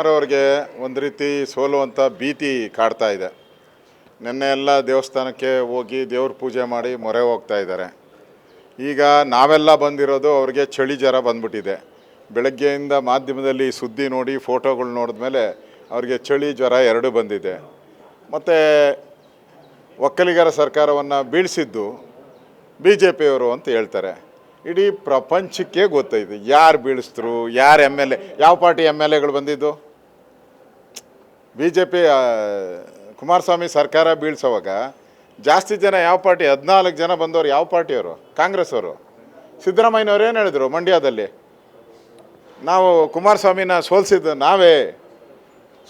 ಅವ್ರಿಗೆ ಒಂದು ರೀತಿ ಸೋಲುವಂಥ ಭೀತಿ ಕಾಡ್ತಾ ಇದೆ. ನಿನ್ನೆ ಎಲ್ಲ ದೇವಸ್ಥಾನಕ್ಕೆ ಹೋಗಿ ದೇವ್ರ ಪೂಜೆ ಮಾಡಿ ಮೊರೆ ಹೋಗ್ತಾ ಇದ್ದಾರೆ. ಈಗ ನಾವೆಲ್ಲ ಬಂದಿರೋದು ಅವ್ರಿಗೆ ಚಳಿ ಜ್ವರ ಬಂದ್ಬಿಟ್ಟಿದೆ. ಬೆಳಗ್ಗೆಯಿಂದ ಮಾಧ್ಯಮದಲ್ಲಿ ಸುದ್ದಿ ನೋಡಿ ಫೋಟೋಗಳು ನೋಡಿದ್ಮೇಲೆ ಅವ್ರಿಗೆ ಚಳಿ ಜ್ವರ ಎರಡೂ ಬಂದಿದೆ. ಮತ್ತು ಒಕ್ಕಲಿಗರ ಸರ್ಕಾರವನ್ನು ಬೀಳಿಸಿದ್ದು BJPಯವರು ಅಂತ ಹೇಳ್ತಾರೆ. ಇಡೀ ಪ್ರಪಂಚಕ್ಕೆ ಗೊತ್ತೈತೆ ಯಾರು ಬೀಳಿಸಿದ್ರು, ಯಾರು MLA, ಯಾವ ಪಾರ್ಟಿ MLAಗಳು ಬಂದಿದ್ದು. BJP ಕುಮಾರಸ್ವಾಮಿ ಸರ್ಕಾರ ಬೀಳ್ಸೋವಾಗ ಜಾಸ್ತಿ ಜನ ಯಾವ ಪಾರ್ಟಿ, 14 ಜನ ಬಂದವರು ಯಾವ ಪಾರ್ಟಿಯವರು? ಕಾಂಗ್ರೆಸ್ ಅವರು. ಸಿದ್ದರಾಮಯ್ಯನವ್ರು ಏನು ಹೇಳಿದ್ರು ಮಂಡ್ಯದಲ್ಲಿ, ನಾವು ಕುಮಾರಸ್ವಾಮಿನ ಸೋಲಿಸಿದ್ದು ನಾವೇ,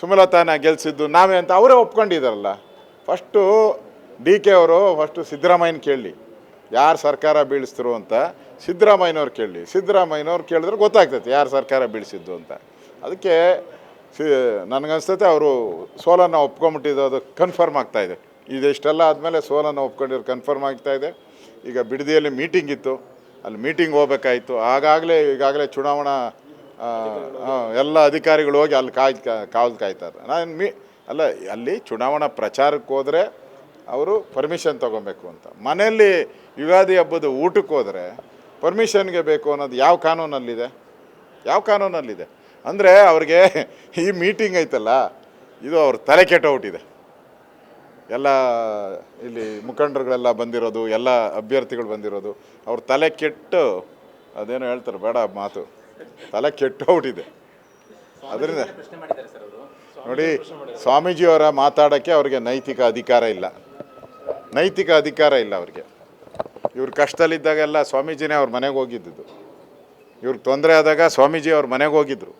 ಸುಮಲತಾನ ಗೆಲ್ಲಿಸಿದ್ದು ನಾವೇ ಅಂತ ಅವರೇ ಒಪ್ಕೊಂಡಿದ್ದಾರಲ್ಲ. ಫಸ್ಟು DK ಅವರು ಫಸ್ಟು ಸಿದ್ದರಾಮಯ್ಯನ ಕೇಳಲಿ, ಯಾರು ಸರ್ಕಾರ ಬೀಳಿಸಿದ್ರು ಅಂತ ಸಿದ್ದರಾಮಯ್ಯನವ್ರು ಕೇಳಲಿ. ಸಿದ್ದರಾಮಯ್ಯನವ್ರು ಕೇಳಿದ್ರೆ ಗೊತ್ತಾಗ್ತೈತೆ ಯಾರು ಸರ್ಕಾರ ಬೀಳಿಸಿದ್ದು ಅಂತ. ಅದಕ್ಕೆ ನನಗನ್ಸ್ತೈತೆ ಅವರು ಸೋಲನ್ನು ಒಪ್ಕೊಂಬಿಟ್ಟಿದ್ದು, ಅದು ಕನ್ಫರ್ಮ್ ಆಗ್ತಾಯಿದೆ. ಇದಿಷ್ಟೆಲ್ಲ ಆದಮೇಲೆ ಸೋಲನ್ನು ಒಪ್ಕೊಂಡಿರೋ ಕನ್ಫರ್ಮ್ ಆಗ್ತಾಯಿದೆ. ಈಗ ಬಿಡದಿಯಲ್ಲಿ ಮೀಟಿಂಗ್ ಇತ್ತು, ಅಲ್ಲಿ ಮೀಟಿಂಗ್ ಹೋಗ್ಬೇಕಾಯಿತು. ಈಗಾಗಲೇ ಚುನಾವಣಾ ಎಲ್ಲ ಅಧಿಕಾರಿಗಳು ಹೋಗಿ ಅಲ್ಲಿ ಕಾಯ್ತಾರೆ. ಅಲ್ಲ, ಅಲ್ಲಿ ಚುನಾವಣಾ ಪ್ರಚಾರಕ್ಕೆ ಹೋದರೆ ಅವರು ಪರ್ಮಿಷನ್ ತೊಗೊಬೇಕು ಅಂತ. ಮನೆಯಲ್ಲಿ ಯುಗಾದಿ ಹಬ್ಬದ ಊಟಕ್ಕೆ ಹೋದರೆ ಪರ್ಮಿಷನ್ಗೆ ಬೇಕು ಅನ್ನೋದು ಯಾವ ಕಾನೂನಲ್ಲಿದೆ? ಯಾವ ಕಾನೂನಲ್ಲಿದೆ? ಅಂದರೆ ಅವ್ರಿಗೆ ಈ ಮೀಟಿಂಗ್ ಐತಲ್ಲ, ಇದು ಅವ್ರ ತಲೆ ಕೆಟ್ಟೋಗ್ಬಿಟ್ಟಿದೆ. ಎಲ್ಲ ಇಲ್ಲಿ ಮುಖಂಡರುಗಳೆಲ್ಲ ಬಂದಿರೋದು, ಎಲ್ಲ ಅಭ್ಯರ್ಥಿಗಳು ಬಂದಿರೋದು, ಅವ್ರ ತಲೆ ಕೆಟ್ಟು ಅದೇನೋ ಹೇಳ್ತಾರೆ, ಬೇಡ ಮಾತು, ತಲೆ ಕೆಟ್ಟೋಗ್ಬಿಟ್ಟಿದೆ. ಅದರಿಂದ ನೋಡಿ, ಸ್ವಾಮೀಜಿಯವರ ಮಾತಾಡೋಕ್ಕೆ ಅವ್ರಿಗೆ ನೈತಿಕ ಅಧಿಕಾರ ಇಲ್ಲ. ನೈತಿಕ ಅಧಿಕಾರ ಇಲ್ಲ ಅವ್ರಿಗೆ. ಇವ್ರ ಕಷ್ಟದಲ್ಲಿದ್ದಾಗೆಲ್ಲ ಸ್ವಾಮೀಜಿನೇ ಅವ್ರ ಮನೆಗೆ ಹೋಗಿದ್ದು. ಇವ್ರಿಗೆ ತೊಂದರೆ ಆದಾಗ ಸ್ವಾಮೀಜಿ ಅವ್ರ ಮನೆಗೆ ಹೋಗಿದ್ರು.